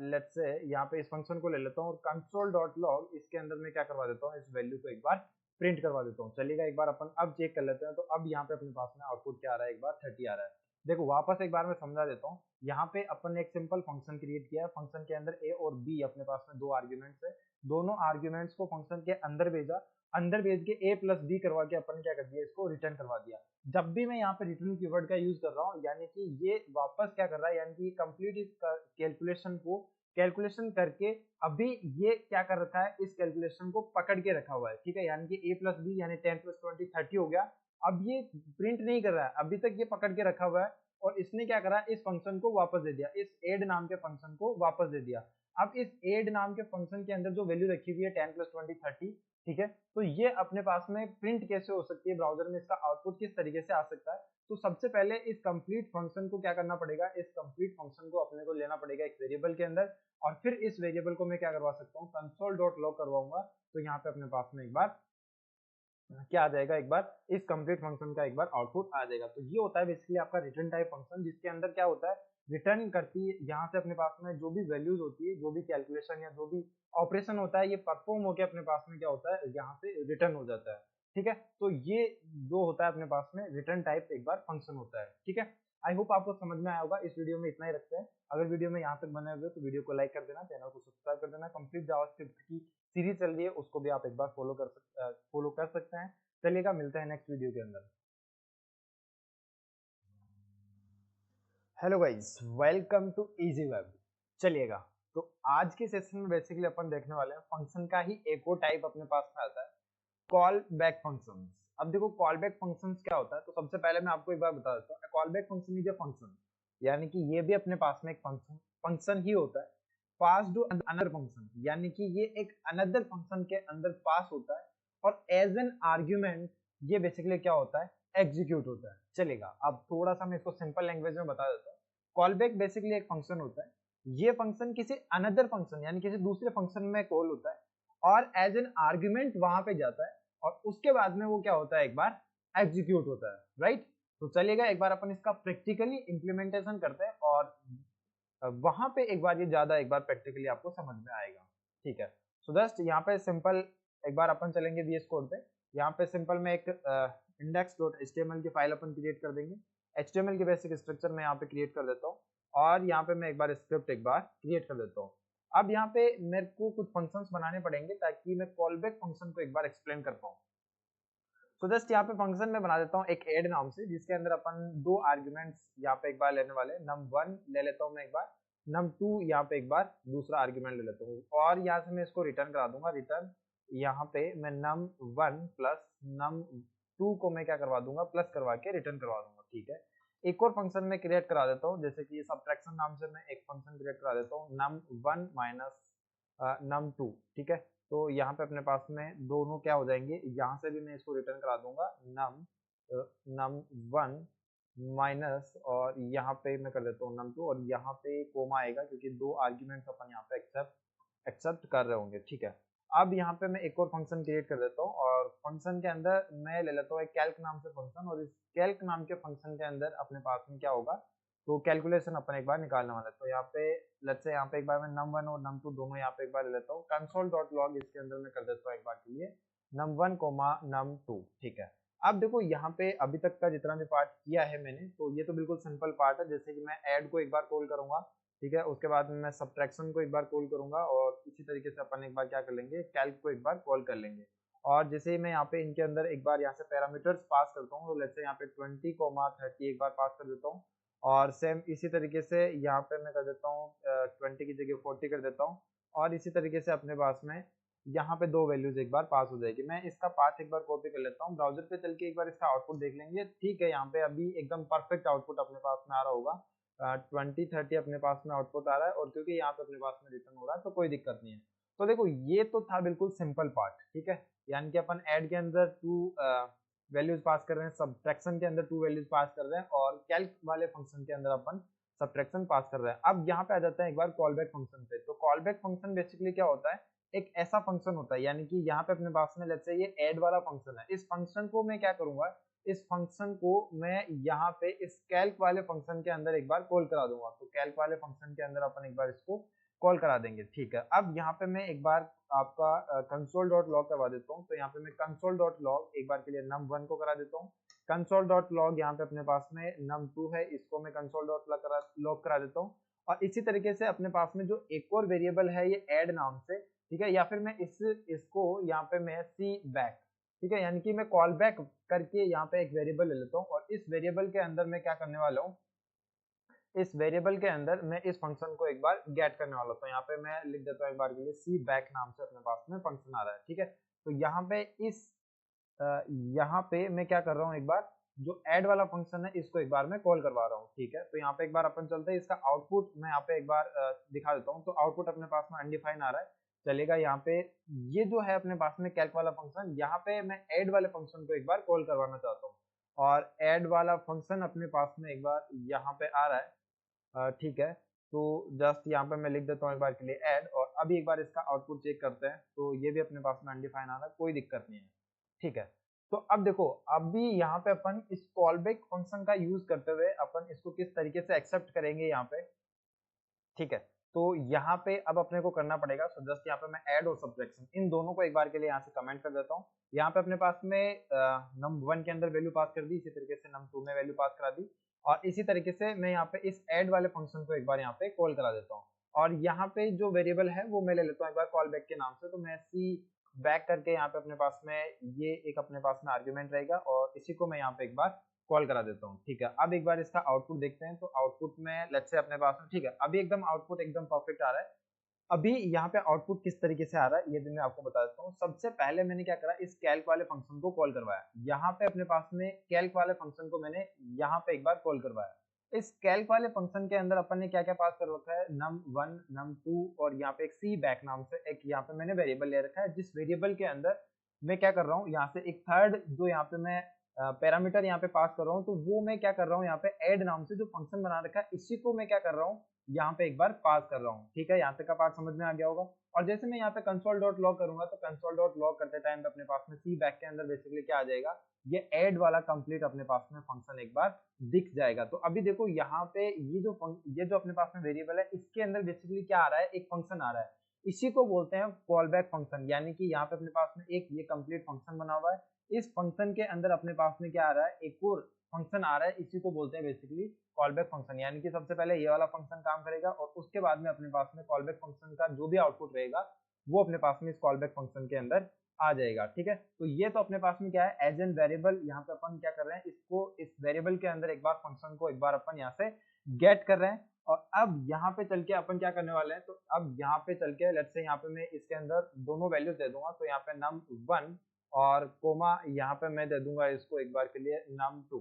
लेट्स से यहाँ पे इस फंक्शन को ले लेता हूँ और कंसोल डॉट लॉग इसके अंदर मैं क्या करवा देता हूँ, इस वैल्यू को एक बार प्रिंट करवा देता हूँ। चलिएगा एक बार अपन अब चेक कर लेते हैं। तो अब यहाँ पे अपने पास में आउटपुट क्या आ रहा है, एक बार 30 आ रहा है। देखो वापस एक बार मैं समझा देता हूँ। यहाँ पे अपन ने एक सिंपल फंक्शन क्रिएट किया है, फंक्शन के अंदर a और b अपने पास में दो आर्ग्यूमेंट्स है, दोनों आर्ग्यूमेंट्स को फंक्शन के अंदर भेजा, अंदर भेज के a प्लस बी करवा के अपन क्या कर दिया, इसको रिटर्न करवा दिया। जब भी मैं यहाँ पे रिटर्न कीवर्ड का यूज कर रहा हूँ, यानी कि ये वापस क्या कर रहा है, यानी कि कंप्लीट इस कैलकुलेशन को कैलकुलेशन करके अभी ये क्या कर रखा है, इस कैलकुलेशन को पकड़ के रखा हुआ है, ठीक है। यानी कि a प्लस बी यानी 10 प्लस 20 30 हो गया। अब ये प्रिंट नहीं कर रहा है, अभी तक ये पकड़ के रखा हुआ है और इसने क्या करा, इस फंक्शन को वापस दे दिया, इस एड नाम के फंक्शन को वापस दे दिया। अब इस एड नाम के फंक्शन के अंदर जो वैल्यू रखी हुई है 10 प्लस 20 30, ठीक है। तो ये अपने पास में प्रिंट कैसे हो सकती है, ब्राउजर में इसका आउटपुट किस तरीके से आ सकता है। तो सबसे पहले इस कंप्लीट फंक्शन को क्या करना पड़ेगा, इस कंप्लीट फंक्शन को अपने को लेना पड़ेगा एक वेरिएबल के अंदर और फिर इस वेरिएबल को मैं क्या करवा सकता हूँ, कंसोल डॉट लॉग करवाऊंगा। तो यहाँ पे अपने पास में एक बार क्या आ जाएगा, एक बार इस कंप्लीट फंक्शन का एक बार आउटपुट आ जाएगा। तो ये होता है बेसिकली आपका रिटर्न टाइप फंक्शन, जिसके अंदर क्या होता है, रिटर्न करती है यहाँ से अपने पास में जो भी वैल्यूज होती है, जो भी कैलकुलेशन या जो भी ऑपरेशन होता है, ये परफॉर्म होकर अपने पास में क्या होता है, यहाँ से रिटर्न हो जाता है, ठीक है। तो ये जो होता है अपने पास में रिटर्न टाइप एक बार फंक्शन होता है, ठीक है। आई होप आपको समझ में आया होगा। इस वीडियो में इतना ही रखते हैं। अगर वीडियो में यहाँ तक बने हुए तो वीडियो को लाइक कर देना, चैनल को सब्सक्राइब कर देना। कंप्लीट जावास्क्रिप्ट की सीरीज चल रही है, उसको भी आप एक बार फॉलो कर सकते हैं। चलिएगा मिलते हैं नेक्स्ट वीडियो के अंदर। Hello guys, welcome to Easy Web. चलिएगा, तो आज के सेशन में बेसिकली अपन देखने वाले हैं फंक्शन का ही एक और टाइप अपने पास में आता है, कॉल बैक फंक्शन। अब देखो कॉल बैक फंक्शन क्या होता है, तो सबसे पहले मैं आपको एक बार बता देता हूँ। Call back function is a function, यानी कि ये भी अपने पास में एक फंक्शन ही होता है, पास टू अनदर फंक्शन, यानी कि ये एक अनदर फंक्शन के अंदर पास होता है और एज एन आर्ग्यूमेंट ये बेसिकली क्या होता है, एग्जीक्यूट होता है। चलेगा, अब थोड़ा सा मैं इसको सिंपल लैंग्वेज में बता देता हूँ। कॉल बैक बेसिकली एक फंक्शन होता है, ये फंक्शन किसी अनदर फंक्शन यानी किसी दूसरे फंक्शन में कॉल होता है और एज एन आर्ग्यूमेंट वहां पे जाता है और उसके बाद में वो क्या होता है, एक बार एग्जीक्यूट होता है, राइट। तो चलिएगा एक बार अपन इसका प्रैक्टिकली इंप्लीमेंटेशन करते हैं और वहां पे एक बार ये ज्यादा एक बार प्रैक्टिकली आपको समझ में आएगा, ठीक है। सो जस्ट यहाँ पे सिंपल एक बार अपन चलेंगे VS कोड पे। यहाँ पे सिंपल में एक index.html की फाइल अपन क्रिएट कर देंगे। HTML की बेसिक स्ट्रक्चर मैं यहाँ पे क्रिएट कर देता हूँ और यहाँ पे मैं एक बार स्क्रिप्ट एक बार क्रिएट कर देता हूँ। अब यहाँ पे मेरे को कुछ फंक्शंस बनाने पड़ेंगे ताकि मैं कॉल बैक फंक्शन को एक बार एक्सप्लेन कर पाऊँ। तो जस्ट यहाँ पे फंक्शन में बना देता हूँ एक ऐड नाम से, जिसके अंदर अपन दो आर्ग्यूमेंट्स यहाँ पे एक बार लेने वाले, num1 ले लेता हूँ मैं एक बार, num2 यहाँ पे एक बार दूसरा आर्ग्यूमेंट ले लेता हूँ और यहाँ से मैं इसको रिटर्न करा दूंगा। रिटर्न यहाँ पे मैं num1 प्लस num2 को मैं क्या करवा दूंगा, प्लस करवा के रिटर्न करवा दूंगा, ठीक है। एक और फंक्शन में क्रिएट करा देता हूँ, जैसे कि सब्ट्रैक्शन नाम से मैं एक फंक्शन क्रिएट करा देता हूँ, num1 माइनस num2, ठीक है। तो यहाँ पे अपने पास में दोनों क्या हो जाएंगे, यहाँ से भी मैं इसको रिटर्न करा दूंगा num1 माइनस और यहाँ पे मैं कर देता हूँ num2 और यहाँ पे कोमा आएगा क्योंकि दो आर्ग्यूमेंट्स अपन यहाँ पे एक्सेप्ट कर रहे होंगे, ठीक है। अब यहाँ पे मैं एक और फंक्शन क्रिएट कर देता हूँ और फंक्शन के अंदर मैं ले लेता हूँ एक कैल्क नाम से फंक्शन और इस कैल्क नाम के फंक्शन के अंदर अपने पास में क्या होगा, तो कैलकुलेशन अपन एक बार निकालने वाला है। तो यहाँ पे लेट्स से यहाँ पे एक बार मैं num1 और num2 दोनों यहाँ पे एक बार ले लेता हूँ। console.log इसके अंदर मैं कर देता हूँ एक बार के लिए num1 num2, ठीक है। अब देखो यहाँ पे अभी तक का जितना भी पार्ट किया है मैंने, तो ये तो बिल्कुल सिंपल पार्ट है। जैसे कि मैं ऐड को एक बार कॉल करूंगा, ठीक है, उसके बाद मैं सब्ट्रैक्शन को एक बार कॉल करूंगा और इसी तरीके से अपन एक बार क्या कर लेंगे, कैल्क को एक बार कॉल कर लेंगे और जैसे ही मैं यहाँ पे इनके अंदर एक बार यहाँ से पैरामीटर्स पास करता हूँ, तो लेट्स से यहाँ पे 20, 30 एक बार पास कर देता हूँ। और सेम इसी तरीके से यहाँ पे मैं कर देता हूँ 20 की जगह 40 कर देता हूँ। और इसी तरीके से अपने पास में यहाँ पे 2 वैल्यूज एक बार पास हो जाएगी। मैं इसका पाथ एक बार कॉपी कर लेता हूँ, ब्राउजर पे चल के एक बार इसका आउटपुट देख लेंगे। ठीक है, यहाँ पे अभी एकदम परफेक्ट आउटपुट अपने पास में आ रहा होगा। 20, 30 अपने पास में आउटपुट आ रहा है, और क्योंकि यहाँ पे अपने पास में रिटर्न हो रहा है तो कोई दिक्कत नहीं है। तो देखो ये तो था बिल्कुल सिंपल पार्ट, ठीक है, यानी कि अपन ऐड के अंदर 2 वैल्यूज पास कर रहे हैं, सब्ट्रैक्शन के अंदर 2 वैल्यूज पास कर रहे हैं, और कैल्क वाले फंक्शन के अंदर अपन सब्ट्रैक्शन पास कर रहे हैं। अब यहाँ पे आ जाते हैं एक बार कॉल बैक फंक्शन पे। तो कॉल बैक फंक्शन बेसिकली क्या होता है, एक ऐसा फंक्शन होता है, यानी कि यहाँ पे अपने पास में लेट्स से ये ऐड वाला फंक्शन है। इस फंक्शन को मैं क्या करूंगा, इस फंक्शन को मैं यहाँ पे इस कैल्क वाले फंक्शन के अंदर एक बार कॉल करा दूंगा। तो कैल्क वाले फंक्शन के अंदर अपन एक बार इसको कॉल करा देंगे, ठीक है। अब यहाँ पे मैं एक बार आपका कंसोल डॉट लॉग करवा देता हूँ। तो यहाँ पे मैं कंसोल डॉट लॉग एक बार के लिए num1 को करा देता हूँ। कंसोल डॉट लॉग यहाँ पे अपने पास में num2 है, इसको मैं कंसोल डॉट लॉग करा देता हूँ। और इसी तरीके से अपने पास में जो एक और वेरिएबल है ये ऐड नाम से, ठीक है, या फिर मैं इसको यहाँ पे मैं सी बैक, ठीक है, यानी कि मैं कॉल बैक करके यहाँ पे एक वेरिएबल ले लेता हूँ। और इस वेरिएबल के अंदर मैं क्या करने वाला हूँ, इस वेरिएबल के अंदर मैं इस फंक्शन को एक बार गेट करने वाला हूँ। तो यहाँ पे मैं लिख देता हूँ एक बार के लिए सी बैक नाम से अपने पास में फंक्शन आ रहा है, ठीक है। तो यहाँ पे यहाँ पे मैं क्या कर रहा हूँ, एक बार जो ऐड वाला फंक्शन है इसको एक बार मैं कॉल करवा रहा हूँ, ठीक है। तो यहाँ पे एक बार अपन चलते हैं, इसका आउटपुट मैं यहाँ पे एक बार दिखा देता हूँ। तो आउटपुट अपने पास में अनडिफाइन आ रहा है, चलेगा। यहाँ पे ये जो है अपने पास में कैल्क वाला फंक्शन, यहाँ पे मैं ऐड वाले फंक्शन को एक बार कॉल करवाना चाहता हूँ। और ऐड वाला फंक्शन अपने पास में एक बार यहाँ पे आ रहा है, ठीक है। तो जस्ट यहाँ पे मैं लिख देता हूँ एक बार के लिए ऐड, और अभी एक बार इसका आउटपुट चेक करते हैं। तो ये भी अपने पास में अनडिफाइन आ रहा है, कोई दिक्कत नहीं है, ठीक है। तो अब देखो, अभी यहाँ पे अपन इस कॉलबैक फंक्शन का यूज करते हुए अपन इसको किस तरीके से एक्सेप्ट करेंगे यहाँ पे, ठीक है। तो यहाँ पे अब अपने को करना पड़ेगा, सो जस्ट यहाँ पे मैं ऐड और सब्ट्रैक्शन इन दोनों को एक बार के लिए यहाँ से कमेंट कर देता हूँ। यहाँ पे अपने पास में num1 के अंदर वैल्यू पास कर दी, इसी तरीके से num2 में वैल्यू पास करा दी, और इसी तरीके से मैं यहाँ पे इस ऐड वाले फंक्शन को एक बार यहाँ पे कॉल करा देता हूँ। और यहाँ पे जो वेरिएबल है वो मैं ले लेता हूँ एक बार कॉल बैक के नाम से। तो मैं सी बैक करके यहाँ पे अपने पास में ये एक अपने पास में आर्ग्यूमेंट रहेगा, और इसी को मैं यहाँ पे एक बार कॉल करा देता हूँ, ठीक है। अब एक बार इसका आउटपुट देखते हैं। तो आउटपुट में लेट्स से अपने पास में, ठीक है, अभी एकदम आउटपुट एकदम परफेक्ट आ रहा है। अभी यहाँ पे आउटपुट किस तरीके से आ रहा है ये भी मैं आपको बता देता हूँ। सबसे पहले मैंने क्या करा, इस कैल्क वाले फंक्शन को कॉल करवाया। यहाँ पे अपने पास में कैल्क वाले फंक्शन को मैंने यहाँ पे एक बार कॉल करवाया। इस कैल्क वाले फंक्शन के अंदर अपन ने क्या क्या पास कर रखा है, num1 num2, और यहाँ पे एक सी बैक नाम से एक यहाँ पे मैंने वेरिएबल ले रखा है, जिस वेरिएबल के अंदर मैं क्या कर रहा हूँ, यहाँ से एक थर्ड जो यहाँ पे मैं पैरामीटर यहाँ पे पास कर रहा हूँ। तो वो मैं क्या कर रहा हूँ, यहाँ पे ऐड नाम से जो फंक्शन बना रखा है इसी को मैं क्या कर रहा हूँ, यहाँ पे एक बार पास कर रहा हूँ, ठीक है। यहाँ तक का पार्ट समझ में आ गया होगा। और जैसे मैं यहाँ पे कंसोल डॉट लॉग करूंगा, तो कंसोल डॉट लॉग करते टाइम पे अपने पास में सी बैक के अंदर बेसिकली क्या आ जाएगा, ये ऐड वाला कंप्लीट अपने पास में फंक्शन एक बार दिख जाएगा। तो अभी देखो यहाँ पे ये जो अपने पास में वेरिएबल है इसके अंदर बेसिकली क्या आ रहा है, एक फंक्शन आ रहा है, इसी को बोलते हैं कॉल बैक फंक्शन। यानी कि यहाँ पे अपने पास में एक ये कंप्लीट फंक्शन बना हुआ है, इस फंक्शन के अंदर अपने पास में क्या आ रहा है, एक और फंक्शन आ रहा है, इसी को बोलते हैं बेसिकली कॉल बैक फंक्शन। यानी कि सबसे पहले ये वाला फंक्शन काम करेगा, और उसके बाद में अपने पास में कॉल बैक फंक्शन का जो भी आउटपुट रहेगा वो अपने पास में इस कॉल बैक फंक्शन के अंदर आ जाएगा, ठीक है। तो ये तो अपने पास में क्या है, एज एन वेरिएबल यहाँ पे अपन क्या कर रहे हैं, इसको इस वेरिएबल के अंदर एक बार फंक्शन को एक बार अपन यहाँ से गेट कर रहे हैं। और अब यहाँ पे चल के अपन क्या करने वाले हैं, तो अब यहाँ पे चल के लेट्स से यहाँ पे मैं इसके अंदर दोनों वैल्यूज दे दूंगा। तो यहाँ पे num1 और कोमा यहाँ पे मैं दे दूंगा इसको एक बार के लिए num2,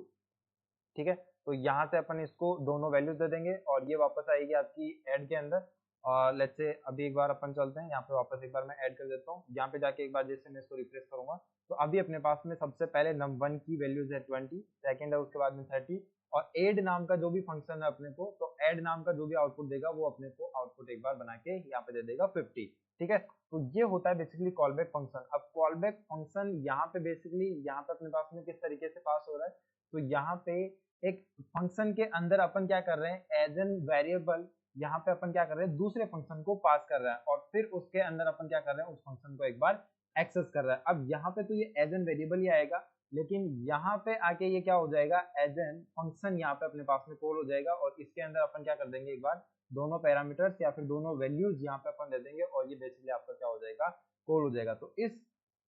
ठीक है। तो यहाँ से अपन इसको दोनों वैल्यूज दे देंगे, और ये वापस आएगी आपकी ऐड के अंदर। और लेट्स से अभी एक बार अपन चलते हैं यहाँ पे, वापस एक बार मैं ऐड कर देता हूँ। यहाँ पे जाके एक बार जैसे मैं इसको रिफ्रेश करूंगा, तो अभी अपने पास में सबसे पहले num1 की वैल्यूज है 20, सेकंड है उसके बाद में 30, और ऐड नाम का जो भी फंक्शन है अपने को, तो ऐड नाम का जो भी आउटपुट देगा वो अपने को आउटपुट एक बार बना के यहाँ पे दे देगा 50, ठीक है। तो ये होता है बेसिकली कॉलबैक फंक्शन। अब कॉलबैक फंक्शन यहाँ पे बेसिकली यहाँ पे अपने पास में किस तरीके से पास हो रहा है, तो यहाँ पे एक फंक्शन के अंदर अपन क्या कर रहे हैं, एज एन वेरिएबल यहाँ पे अपन क्या कर रहे हैं, दूसरे फंक्शन को पास कर रहा है, और फिर उसके अंदर अपन क्या कर रहे हैं, उस फंक्शन को एक बार एक्सेस कर रहा है। अब यहाँ पे तो ये एज एन वेरिएबल ही आएगा, लेकिन यहाँ पे आके ये क्या हो जाएगा, एज एन फंक्शन यहाँ पे अपने पास में कॉल हो जाएगा, और इसके अंदर अपन क्या कर देंगे, एक बार दोनों पैरामीटर्स या फिर दोनों वैल्यूज यहाँ पे अपन दे देंगे, और ये बेसिकली आपका क्या हो जाएगा, कॉल हो जाएगा। तो इस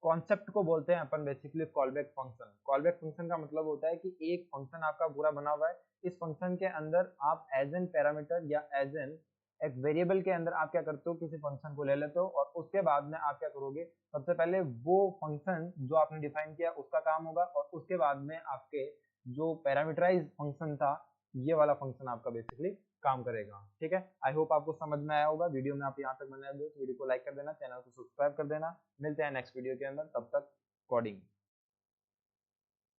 कॉन्सेप्ट को बोलते हैं अपन basically callback function. Callback function का मतलब होता है कि एक फंक्शन आपका पूरा बना हुआ है, इस फंक्शन के अंदर आप एज एन पैरामीटर या एज एन एक वेरिएबल के अंदर आप क्या करते हो, किसी फंक्शन को ले लेते हो और उसके बाद में आप क्या करोगे, सबसे पहले वो फंक्शन जो आपने डिफाइन किया उसका काम होगा और उसके बाद में आपके जो पैरामीटराइज फंक्शन था ये वाला फंक्शन आपका बेसिकली काम करेगा। ठीक है, आई होप आपको समझ में आया होगा। वीडियो में आप यहाँ तक बनाए हो तो वीडियो को लाइक कर देना, चैनल को सब्सक्राइब कर देना। मिलते हैं नेक्स्ट वीडियो के अंदर, तब तक कोडिंग।